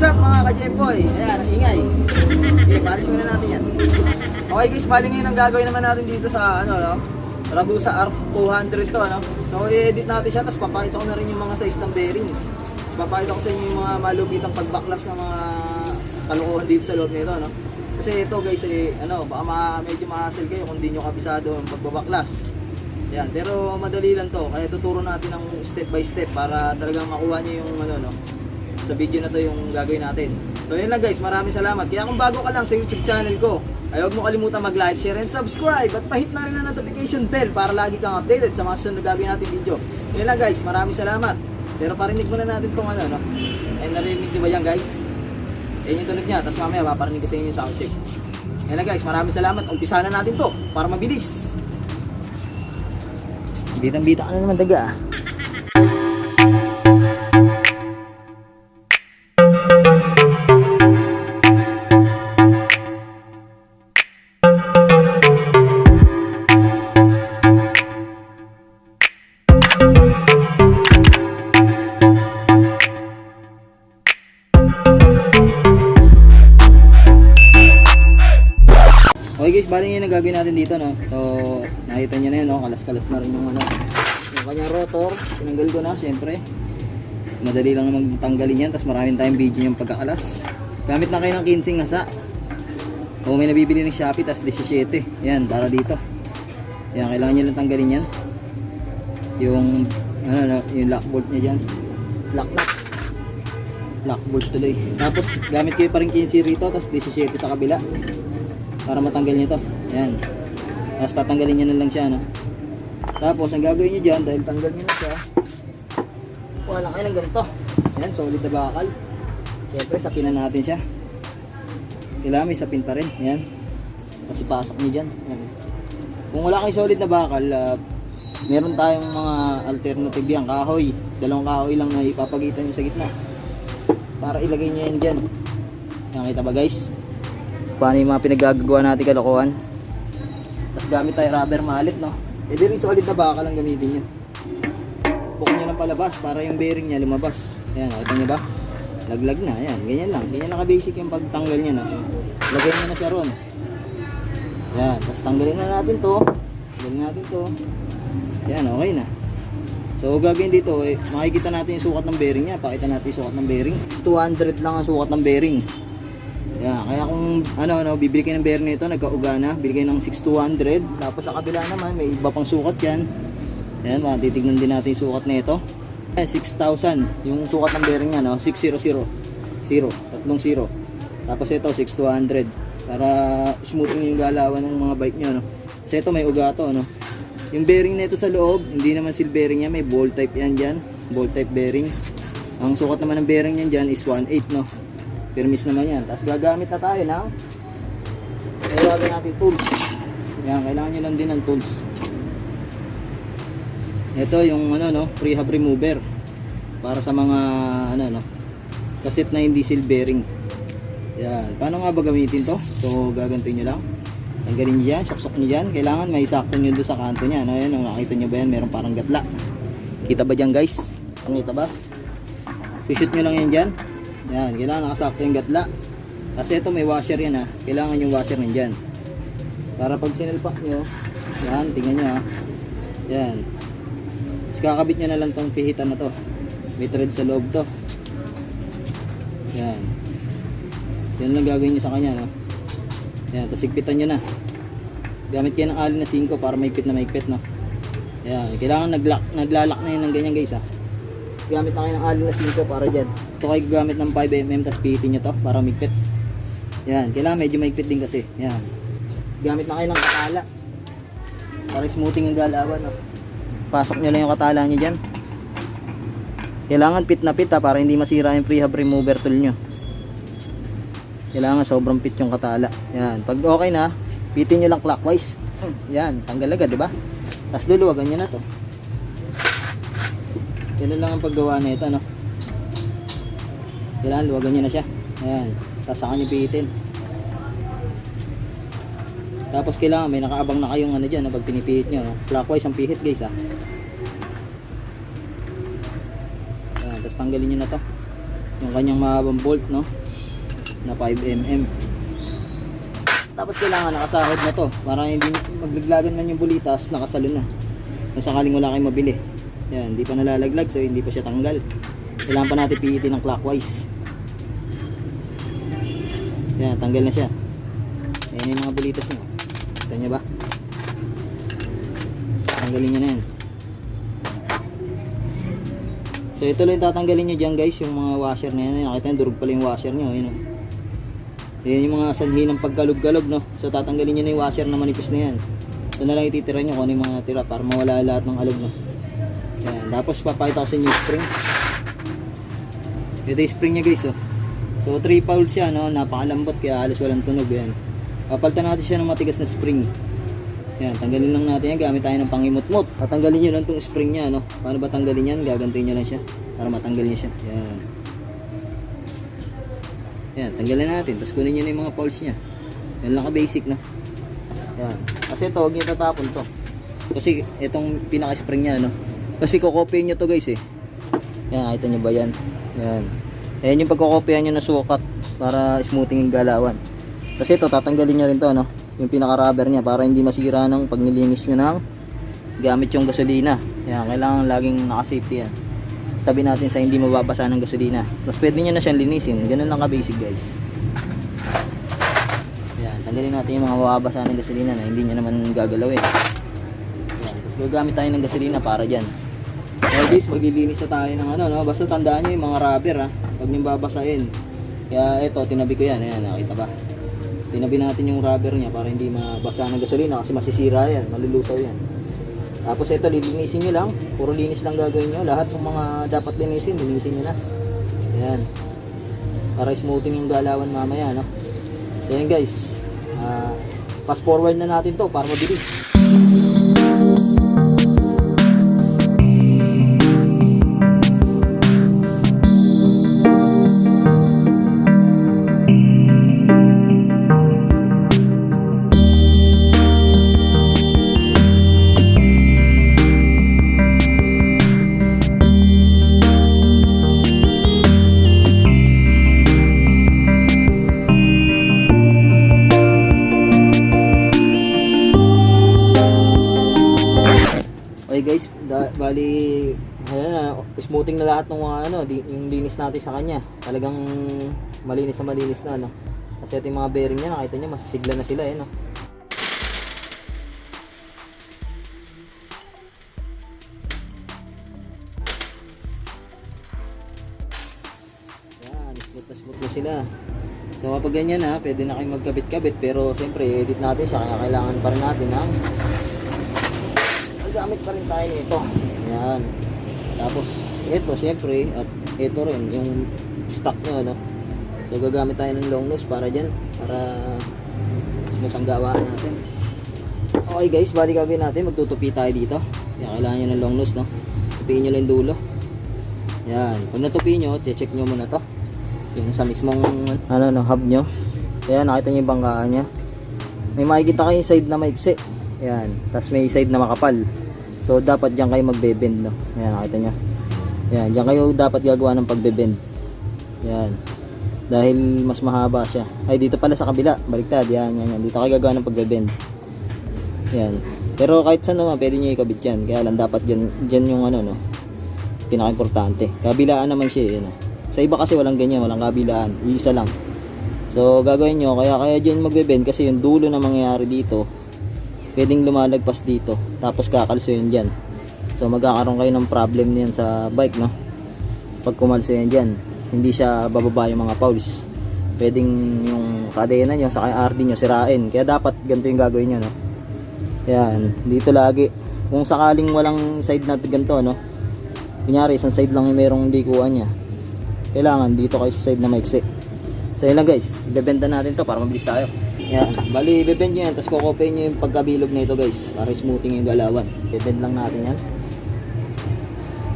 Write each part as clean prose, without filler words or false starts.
What's up mga ka-Jemboy? Ayan, ang ingay. Okay, paris muna natin yan. Okay guys, bali ngayon ang gagawin naman natin dito sa Ragusa R200 to, So i-edit natin siya, tapos papakita ko na rin yung mga size ng bearing. Tapos papakita ko sa inyo yung mga malupitang pag-backlash ng mga kalokohan dito sa loob nito, Kasi ito guys, baka medyo ma-hassle kayo kung di nyo kabisado ang pagbabaklas. Yan, pero madali lang to. Kaya tuturo natin ng step by step para talagang makuha nyo yung sa video na to yung gagawin natin. So yun lang guys, maraming salamat. Kaya kung bago ka lang sa YouTube channel ko, ay huwag mo kalimutan mag-like, share, and subscribe. At pahit na rin ang notification bell para lagi kang updated sa mga susunod na gagawin natin video. Yun lang guys, maraming salamat. Pero parinig muna natin itong Ay narinig ba yan guys? Yan yung tunog niya, tapos mamaya paparinig ko sa inyo yung sound check. Yun lang guys, maraming salamat. Umpisa na natin to para mabilis. Bitang-bita ka na naman daga. Okay guys, bali ngayon ang gagawin natin dito, So, nakita nyo na yun, kalas-kalas na rin yung yung kanyang rotor. Tinanggal ko na, syempre. Madali lang naman tanggalin yan, tapos maraming tayong video yung pagkakalas. Gamit na kayo ng 15 ngasa. Kung may nabibili ng Shopee, tapos 17. Yan, para dito. Yan, kailangan nyo lang tanggalin yan. Yung, yung lock bolt nya dyan. Lock bolt tuloy. Tapos, gamit kayo pa rin 15 rito, tapos 17 sa kabila. Para matanggal nyo to. Yan. Tapos tatanggalin nyo na lang siya, Tapos ang gagawin nyo dyan, dahil tanggal nyo na siya, wala kayo ng ganito. Yan, solid na bakal. Siyempre, sapinan natin siya. Kailangan may sapin pa rin. Yan. Tapos ipasok nyo dyan. Yan. Kung wala kayo solid na bakal, meron tayong mga alternative yan. Kahoy. Dalawang kahoy lang na ipapagitan nyo sa gitna. Para ilagay nyo yan dyan. Nakita ba guys? Paano yung mga pinaggagawa natin kalokohan. Tapos gamit tayo rubber mallet, Pwede rin solid na bakal lang gamitin nyo. Bukod nyo ng palabas para yung bearing nya lumabas. Ayan, nakita nyo ba? Laglag na, ayan, ganyan lang. Ganyan lang ka-basic yung pagtanggal nya, Lagay nyo na siya ron. Ayan, tapos tanggalin na natin to. Tanggalin natin to. Ayan, okay na. So gagawin dito, makikita natin yung sukat ng bearing nya. Pakita natin yung sukat ng bearing. 200 lang ang sukat ng bearing. Yeah, kaya kung bibili kayo ng bearing nito, nagkauga na, bili kayo ng 6,200. Tapos sa kabila naman, may iba pang sukat yan. Ayan, titignan din natin yung sukat nito. 6,000 yung sukat ng bearing niya, 600. 0. Tatlong 0. Tapos ito, 6,200. Para smoothing yung galawan ng mga bike nyo, Kasi ito may uga to, Yung bearing nito sa loob, hindi naman seal bearing niya, may ball type yan dyan. Ball type bearing. Ang sukat naman ng bearing niyan dyan is 1/8, Permis naman yan. Tapos gagamit na tayo ng kailangan natin tools. Yan, kailangan nyo lang din ng tools. Ito yung prehab remover para sa mga kasit na hindi seal bearing. Yan, paano nga ba gamitin to? So gagantuin nyo lang, tanggalin nyo dyan, sok nyo dyan. Kailangan may sakto nyo doon sa kanto nya, Ayan, nakita nyo ba yan, meron parang gatla. Kita ba dyan guys? Nakita ba? Sushoot nyo lang yan dyan. Yan, kailangan nakasakto yung gatla. Kasi ito may washer yan, Kailangan yung washer nandyan. Para pag sinilpak nyo, yan, tingnan nyo, Yan. Tapos kakabit nyo na lang tong pihitan na to. May thread sa loob to. Yan. Yan lang gagawin nyo sa kanya, Yan, tapos higpitan nyo na. Gamit kayo ng alin na 5 para maigpit na maigpit, Yan, kailangan naglalak na yun ng ganyan guys, Gamit na kayo ng alin na 5 para dyan. Ito kayo gamit ng 5mm, tapos pihitin nyo to para maigpit. Yan, kailangan medyo maigpit din kasi. Yan. Gamit na kayo ng katala para smoothing yung galawan, Pasok nyo lang yung katala nyo dyan. Kailangan pit na pit, para hindi masira yung prehab remover tool nyo. Kailangan sobrang pit yung katala. Yan, pag okay na, pitin nyo lang clockwise. Yan, tanggal agad, diba? Tapos luluwagan nyo na to. Yan lang ang paggawa na ito, Kailangan luwagan nyo na siya. Ayan. Tapos saka nyo pihitin. Tapos kailangan may nakaabang na kayong dyan pag pinipihit nyo. Clockwise ang pihit guys, Ayan. Tapos tanggalin nyo na to. yung kanyang mahabang bolt, no, na 5mm. Tapos kailangan nakasahod na to para hindi maglaglagan man yung bulitas, nakasalo na kung sakaling wala kayong mabili. Yan, hindi pa nalalaglag, so hindi pa siya tanggal. Kailangan pa natin pihitin ng clockwise. Yan, tanggal na siya. Ayan yung mga bulitas niya. Kita nyo ba? Tanggalin nyo na yan. So ito lang tatanggalin nyo dyan guys, yung mga washer na yan. Nakita nyo, durog pala yung washer nyo. Ayan, ayan yung mga sanhi ng paggalog-galog, no? So tatanggalin nyo na yung washer na manipis na yan. Ito na lang ititira nyo kung ano yung mga natira para mawala lahat ng alog, no? Ayan, tapos papakita ko sa inyo yung spring. Ito yung spring nya guys, oh. So 3 fouls siya, no? Napakalambot kaya halos walang tunog. Yan, papalitan natin siya ng matigas na spring. Yan, tanggalin lang natin yan gamit tayo ng pangimot-mot. Tatanggalin nyo lang itong spring nya, no? Paano ba tanggalin yan? Gagantuin nyo lang siya para matanggal niya siya. Yan, yan, tanggalin natin. Tapos kunin nyo na yung mga fouls nya. Yan lang ka basic, no? Yan, kasi ito huwag nyo tatapon to, kasi itong pinaka-spring nya, no? Kasi kukopyahin nyo to guys, eh. Yan, nakita nyo ba yan? Yan, ayan yung pagkukopyahan nyo na sukat para smoothing yung galawan. Kasi ito tatanggalin nyo rin to, no? Yung pinaka-rubber nya para hindi masira ng pag nilinis nyo ng gamit yung gasolina. Yan, kailangan laging naka-safety yan. Tabi natin sa hindi mababasa ng gasolina. Tapos pwede nyo na siyang linisin. Ganun lang ka-basic guys. Yan, tanggalin natin yung mga mababasa ng gasolina na hindi nyo naman gagalawin. Yan, tapos gagamit tayo ng gasolina para dyan. So guys, maglilinis na tayo ng ano, no? Basta tandaan nyo yung mga rubber, ha? Huwag nyo babasahin. Kaya ito, tinabi ko yan. Ayan, nakita ba? Tinabi natin yung rubber nya para hindi mabasa ng gasolina kasi masisira yan, malulusaw yan. Tapos ito, lilinisin nyo lang. Puro linis lang gagawin nyo. Lahat ng mga dapat linisin, linisin nyo na. Ayan, para smoothing yung galawan mamaya, no? So yan guys, fast forward na natin to para mabilis. Guys, bali smoothing na lahat ng mga ano, yung linis natin sa kanya. Talagang malinis na, no? Kasi ito yung mga bearing niya, nakita niyo masisigla na sila, no? Yan, smooth na sila. So kapag ganyan na, pwede na kayong magkabit-kabit, pero siyempre edit natin siya kaya kailangan pa rin natin ng gamit pa rin tayo nito. Yan. Tapos ito syempre at ito rin yung stock nyo, no? So gagamit tayo ng long nose para dyan, para smooth ang gawaan natin. Okay guys, bali gagawin natin, magtutupi tayo dito. Yan, kailangan nyo ng long nose, no? Tupiin nyo lang yung dulo. Yan, pag natupi nyo, check nyo muna to yung sa mismong ano, no, hub nyo. Kaya nakita nyo yung bangkaan nya, may makikita kayo yung side na maiksi. Yan, tapos may side na makapal. So dapat diyan kayo magbe-bend, no. Ayan, nakita nyo. Yan, diyan kayo dapat gagawa ng pagbe-bend. Yan. Dahil mas mahaba siya. Ay, dito pala sa kabila, baliktad. Yan. Dito kayo gagawa ng pagbe-bend. Yan. Pero kahit saan naman pwede niyo ikabit yan. Kaya lang dapat diyan yung ano, no, pinaka-importante. Kabilaan naman siya, no. Sa iba kasi walang ganyan, walang kabilaan. Iisa lang. So gagawin nyo, kaya diyan magbe-bend kasi yung dulo na mangyayari dito pwedeng lumalagpas dito, tapos kakalso yun dyan. So magkakaroon kayo ng problem niyan sa bike, no? Pag kumalso yan dyan, hindi siya bababa yung mga fouls. Pwedeng yung kadena nyo sa RD nyo sirain. Kaya dapat ganito yung gagawin nyo, no? Yan, dito lagi. Kung sakaling walang side na ganito, no? Kunyari isang side lang yung merong likuan nya, kailangan dito kayo sa side na maiksi. So yun lang guys, ibebenda natin to para mabilis tayo. Yan, bali ibebend nyo yan, tapos kukopyahin nyo yung pagkabilog na ito guys, para smoothing yung galawan. Ibebend lang natin yan.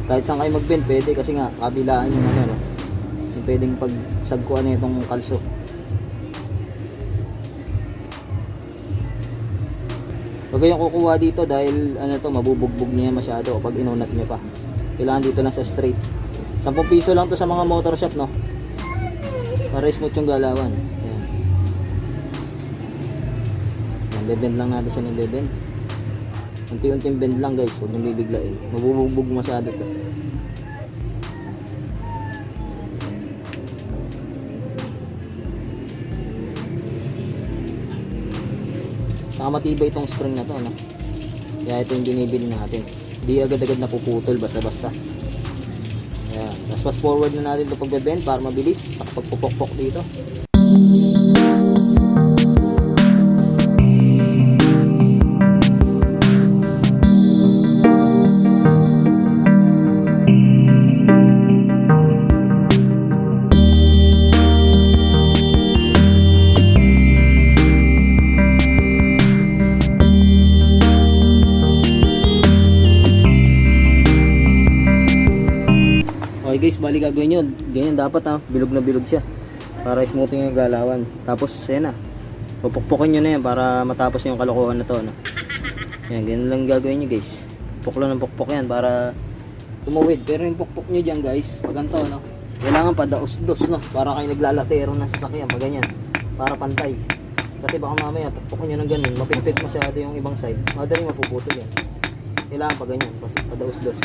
Kahit saan kayo magbend pwede, kasi nga kabilaan yung ano, no? Yung pwedeng pagsagkuan na itong kalso. Huwag kayong kukuha dito dahil ano to, mabubugbog niya masyado kapag inunat nyo pa. Kailangan dito lang sa straight. 10 piso lang to sa mga motor shop, no? Para smooth yung galawan. Yan. Yan, bebend lang natin siya ng bebend. Unti-unting bend lang guys, huwag nyung bibiglain. Mabubugbog masyado to. Saka matibay itong spring na to, no? Kaya ito yung binibili natin. Di agad-agad napuputol basta-basta. Ayan. Tapos fast forward na natin ito pagbebend para mabilis. Saka pagpupok-pok dito. Okay guys, bali gagawin nyo. Ganyan dapat ha, bilog na bilog siya. Para smoothing yung galawan. Tapos, yan na. Pupukpukin nyo na yan para matapos yung kalokohan na to. No? Yan, ganyan lang gagawin nyo guys. Pukpok lang ng pukpok yan para tumawid. Pero yung pukpok nyo dyan guys, pag ganito, no? Kailangan pa daos-dos, no? Para kayo naglalatero ng sasakyan, pag ganyan. Para pantay. Kasi baka mamaya, pukpukin nyo ng ganun. Mapipit masyado yung ibang side. Madaling mapuputol yan. Kailangan pa ganyan, pa daos-dos.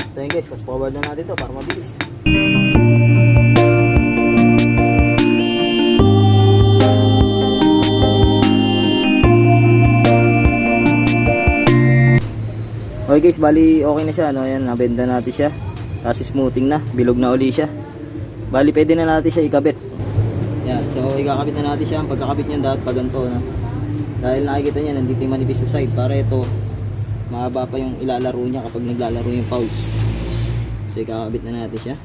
So yun guys, fast forward na natin to para mabilis. Okay guys, bali okay na siya, no? Ayan, nabenda natin siya. Tapos smoothing na, bilog na uli siya. Bali pwede na natin siya ikabit. Yan, so ikakabit na natin siya. Ang pagkakabit niyan dapat pag ganito, no? Dahil nakikita niya nandito yung manipis na side. Para ito mahaba pa yung ilalaro niya kapag naglalaro yung pulse. So ikakabit na natin siya.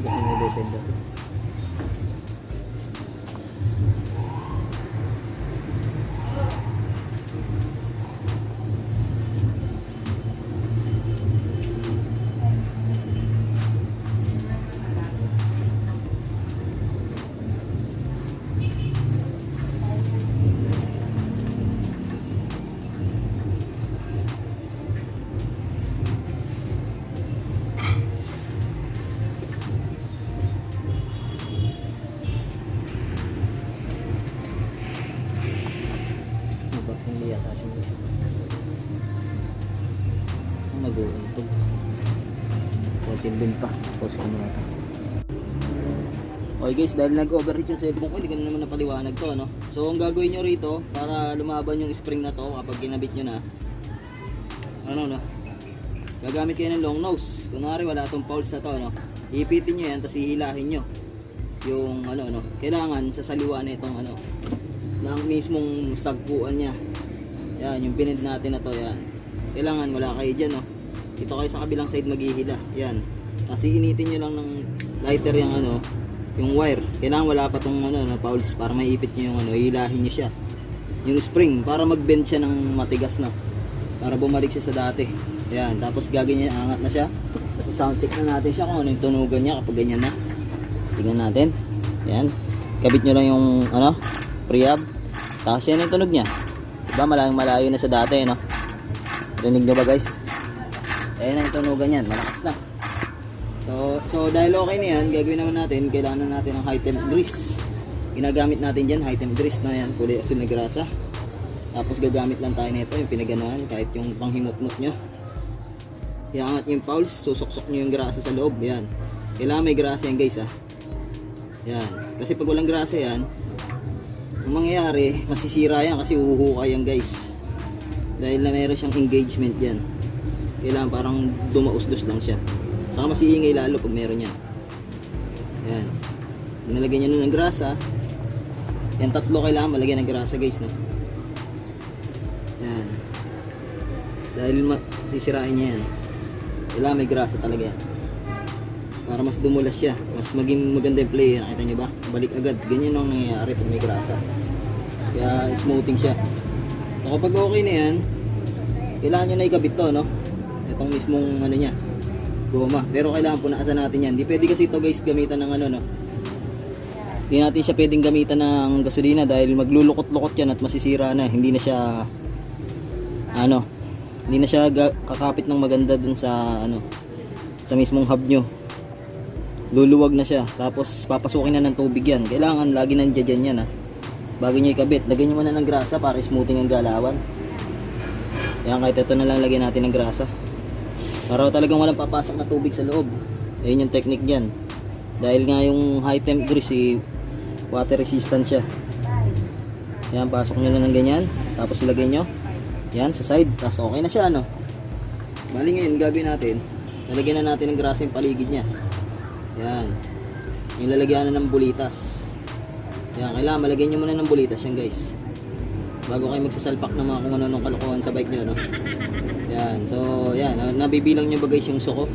Kasi may depende. Hindi yata siya mag-uuntog. Konting bin pa. Pause ko muna ito. Okay guys, dahil nag-overheat yung cellphone ko, hindi ko na naman napaliwanag to, no? So ang gagawin nyo rito para lumaban yung spring na to kapag kinabit nyo na, no? Gagamit kayo ng long nose. Kunwari wala itong pulse na to, no? Ipitin nyo yan, tapos hihilahin nyo yung no? Kailangan sa saliwa na itong ng mismong sagpuan niya. Yan, yung pinid natin na to, yan. Kailangan wala kayo dyan, no? Ito kayo sa kabilang side maghihila. Yan. Kasi initin nyo lang ng lighter yung yung wire. Kailangan wala pa tong na pulse para maipit nyo yung hilahin nyo siya. Yung spring para mag-bend siya ng matigas na. Para bumalik siya sa dati. Yan, tapos gaganyan angat na siya. Tapos sound check na natin siya kung ano yung tunugan niya kapag ganyan na. Tingnan natin. Yan. Kabit nyo lang yung pre-hub. Tapos yan yung tunog niya. Diba malayo na sa dati, no? Rinig nyo ba guys? Ayan ang tunugan yan, malakas na. So dahil okay na yan, gagawin naman natin, kailangan na natin ng high temp grease. Ginagamit natin dyan, high temp grease na yan, kulay asul na grasa. Tapos gagamit lang tayo nito, yung pinaganoan, kahit yung panghimot-mot nyo. Iangat nyo yung pulse, susok-sok nyo yung grasa sa loob, yan. Kailangan may grasa yan guys, Yan, kasi pag walang grasa yan, ang mangyayari, masisira yan kasi uhuhukay yan guys. Dahil na meron siyang engagement yan. Kailangan parang dumausdos lang siya. Saka masiingay lalo pag meron yan. Yan. Nalagyan nyo nun ng grasa. Yan, tatlo kailangan malagyan ng grasa guys, no? Yan. Dahil masisirain niya yan. Kailangan may grasa talaga yan. Para mas dumulas siya, mas maging maganda yung play. Nakita nyo ba? Balik agad. Ganyan ang nangyayari pag may grasa. Kaya smoothing siya. So kapag okay na yan, kailangan nyo na ikabit to, no? Itong mismong niya, goma. Pero kailangan punaasan natin yan. Di pwede kasi ito guys gamitan ng no? Hindi natin siya pwedeng gamitan ng gasolina dahil maglulukot-lukot yan at masisira na. Hindi na siya hindi na siya kakapit ng maganda dun sa sa mismong hub nyo. Luluwag na siya. Tapos papasukin na ng tubig yan. Kailangan lagi nandiyan yan bago nyo ikabit. Lagyan nyo muna ng grasa para smoothing ang galawan. Yan, kahit ito na lang lagyan natin ng grasa para talagang walang papasok na tubig sa loob. Ayun yung technique dyan. Dahil nga yung high temp grease water resistant siya. Yan, pasok nyo lang ng ganyan. Tapos ilagay nyo yan sa side. Tapos okay na siya Bali ngayon gagawin natin, lalagyan na natin ng grasa yung paligid nya. Yan, yung lalagyan na ng bulitas. Yan, kailangan malagyan nyo muna ng bulitas yan guys bago kayo magsasalpak ng mga kung ano nung kalokohan sa bike nyo Yan, so yan, nabibilang nyo ba guys yung suko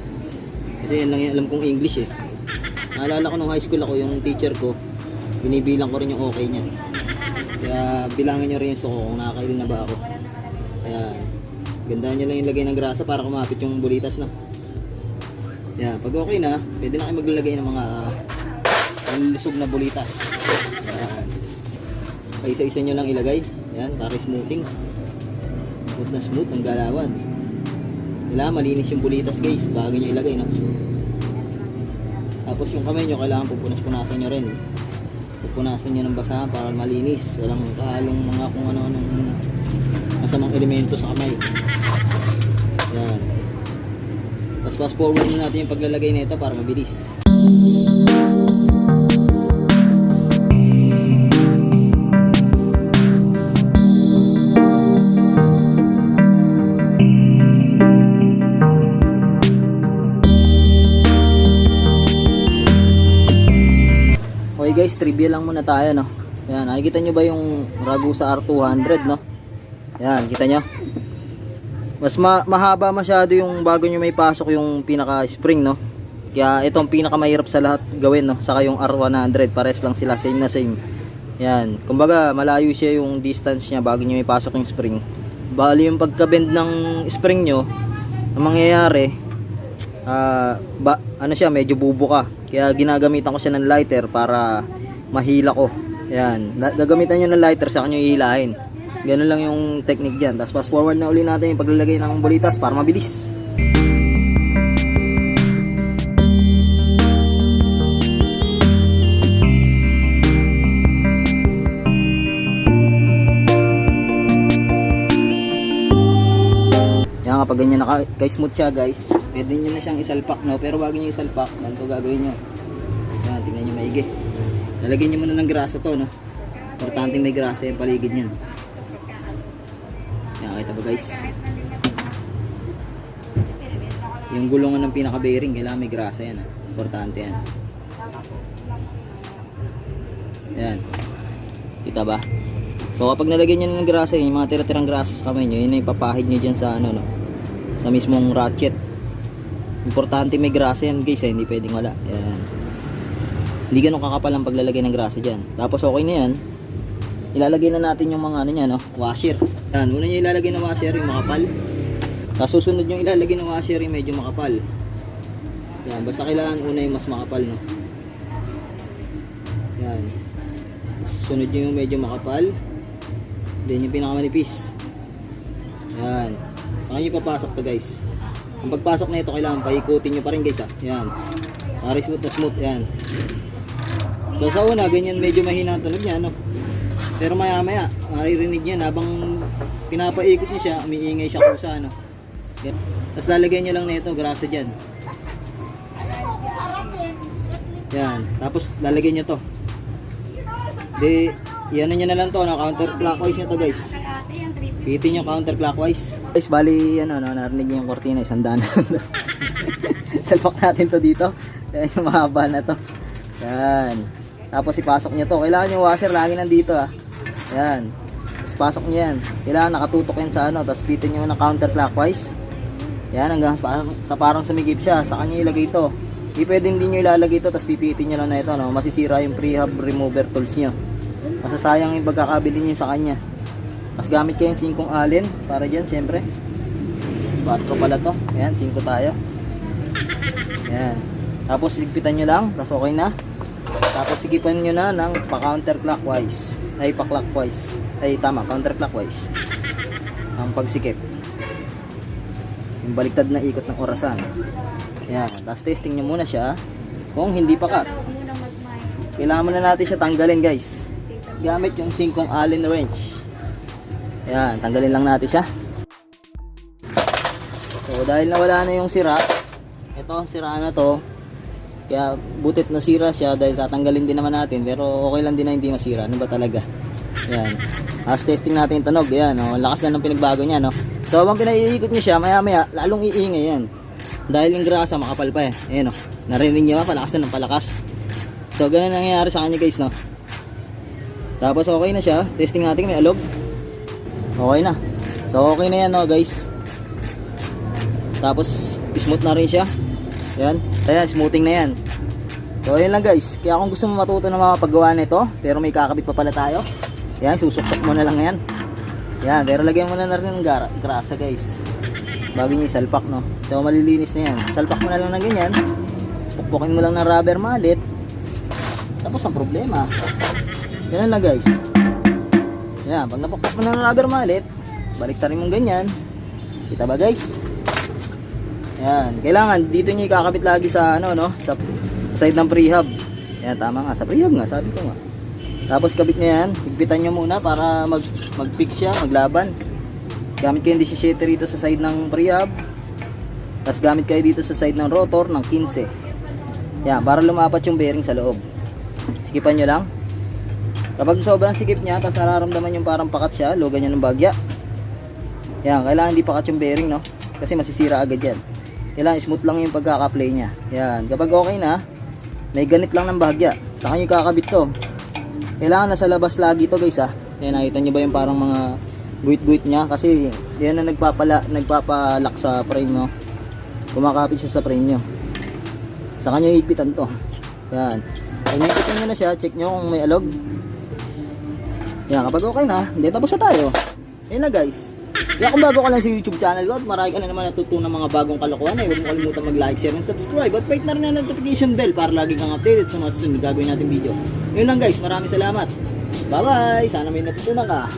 kasi yan lang yung alam kong English naalala ko nung high school ako, yung teacher ko binibilang ko rin yung okay nya, kaya bilangin nyo rin yung suko kung nakakailin na ba ako. Ayan, gandaan nyo lang yung lagay ng grasa para kumapit yung bulitas Yan, pag okay na, pwede na kayo maglalagay ng mga lusog na bulitas. Yan, isa-isa nyo lang ilagay. Yan, para smoothing. Smooth na smooth ang galawan. Kailangan malinis yung bulitas guys bago nyo ilagay Tapos yung kamay nyo kailangan pupunas-punasan nyo rin. Pupunasan nyo ng basahan para malinis. Walang kahalong mga kung ano-anong masamang elemento sa kamay. Yan. Tapos fast forward na natin yung paglalagay nito para mabilis. Okay guys, trivia lang muna tayo Yan, nakikita nyo ba yung Ragusa R200 Yan, kita nyo. Mas mahaba masyado yung bago nyo may pasok yung pinaka spring Kaya itong pinaka mahirap sa lahat gawin Saka yung R100, pares lang sila, same na same. Yan, kumbaga malayo siya yung distance niya bago nyo may pasok yung spring. Bali yung pagka-bend ng spring nyo, ang mangyayari siya, medyo bubuka. Kaya ginagamitan ko siya ng lighter para mahila ko. Yan, gagamitan nyo ng lighter sa kanyo ihilahin. Ganun lang yung technique dyan. Tapos fast forward na uli natin yung paglalagay ng bulitas para mabilis. Yan, kapag ganyan naka-smooth siya guys, pwede nyo na siyang isalpak pero bago nyo isalpak, ganito gagawin nyo. Yan, tingnan nyo maigi. Lalagyan nyo muna ng grasa to Importante may grasa yung paligid nyan. Yan, kita ba guys? Yung gulungan ng pinaka bearing kailangan may grasa yan Importante yan. Yan, kita ba? So kapag nalagyan nyo ng grasa, yung mga tira-tirang grasa sa kamay nyo, yun na ipapahid nyo dyan sa sa mismong ratchet. Importante may grasa yan guys hindi pwedeng wala. Yan, hindi ganun kakapal ang paglalagay ng grasa dyan. Tapos okay na yan, ilalagay na natin yung mga washer. Yan, una nyo ilalagay ng washer yung makapal. Tapos susunod yung ilalagay ng washer yung medyo makapal. Yan, basta kailangan una yung mas makapal Yan, sunod yung medyo makapal, then yung pinakamanipis. Yan, saka nyo papasok to guys. Ang pagpasok na ito kailangan paikutin nyo pa rin guys Yan, para smooth na smooth. Yan, so sa una ganyan medyo mahina ang tunog niya pero maya maya maririnig niya habang pinapaikot niya siya, umiingay siya kusa Tapos lalagyan nyo lang na ito grasa dyan. Yan, tapos lalagyan nyo to. Yan nyo na lang to counterclockwise nyo to guys. Pitin nyo counterclockwise guys. Bali narinig nyo yung kortina, isandaan. Salpak natin to dito. Yan yung mahaba na to. Yan, tapos ipasok nyo to. Kailangan yung washer lagi nandito Yan, tapos pasok nyo yan. Kailangan nakatutok yan sa tapos pitin nyo ng counterclockwise. Yan, hanggang sa parang sumigip siya. Sa kanya ilagay ito. Hindi pwedeng din nyo ilalagay ito tapos pipitin nyo lang na ito masisira yung prehab remover tools nyo. Masasayang yung pagkakabili nyo sa kanya. Tapos gamit kayo yung 5 allen para dyan syempre. 4 pala to. Ayan, 5 tayo. Ayan, tapos sigpitan nyo lang tapos okay na. Tapos sigipan nyo na ng pa-counterclockwise. Ay, pa-clockwise. Ay, tama, counterclockwise. Ang pagsikip. Yung baliktad na ikot ng orasan. Yan. Tapos testing nyo muna siya. Kung hindi pa cut. Kailangan muna natin siya tanggalin, guys. Gamit yung 5 Allen wrench. Yan. Tanggalin lang natin siya. So, dahil nawala na yung sira. Ito, sira na to. Kaya butit na sira siya dahil tatanggalin din naman natin, pero okay lang din na hindi masira. Ano ba talaga? Yan. As testing natin yung tunog. Yan, oh, lakas na ng pinagbago niya, no. So habang pinaiikot niyo siya, maya-maya lalong iingay yan. Dahil yung grasa makapal pa eh. Ayan, oh. Narinig niyo, palakas na ng palakas. So ganun ang nangyayari sa kanya, guys, no. Tapos okay na siya. Testing natin may alog. Okay na. So okay na yan, no, guys. Tapos smooth na rin siya. Yan. Ayan, smoothing na yan. So ayun lang, guys. Kaya kung gusto mo matuto ng mga paggawa nito, pero may kakabit pa pala tayo, yan, susuktok mo na lang yan. Yan, pero lagyan mo na rin ng grasa, guys, bago nyo isalpak, no. So malilinis na yan. Salpak mo na lang ng ganyan. Pukpukin mo lang ng rubber mallet. Tapos ang problema. Ganun lang, guys. Yan, pag napukpok mo na ng rubber mallet, baliktarin mong ganyan. Kita ba, guys? Yan, kailangan dito niyo ikakabit lagi sa ano, no, sa side ng prehab. Yan, tama nga, sa prehab nga, sabi ko nga. Tapos kabit niyo yan, higpitan niyo muna para mag-pick siya, maglaban. Gamit kayo yung 17 rito sa side ng prehab. Tapos gamit kayo dito sa side ng rotor ng 15. Yan, para lumapat yung bearing sa loob. Sikipan niyo lang. Kapag sobrang sikip niya, tapos nararamdaman yung parang pakat siya, lugan niya ng bagya. Yan, kailangan hindi pakat yung bearing, no, kasi masisira agad yan. Kailangan smooth lang yung pagkaka-play niya. Yan. Kapag okay na, may ganit lang ng bahagya. Saka nyo kakabit to. Kailangan nasa labas lagi to, guys, ha. Yan, nakita nyo ba yung parang mga guit-guit niya? Kasi yan na nagpapalak sa frame, no. Kumakapit siya sa frame nyo. Saka nyo ipitan to. Yan. Pag nakikitan nyo na siya, check nyo kung may alog. Yan. Kapag okay na, hindi, tapos na tayo. Yan na, guys. Kaya kung bago ka lang sa YouTube channel ko at marami ka na naman natutunan ng mga bagong kalokohan, ay huwag mo kalimutan mag-like, share, and subscribe at pahit na rin ang notification bell para lagi kang updated sa mga susunod gagawin natin video. Yun lang, guys, maraming salamat. Bye bye, sana may natutunan ka.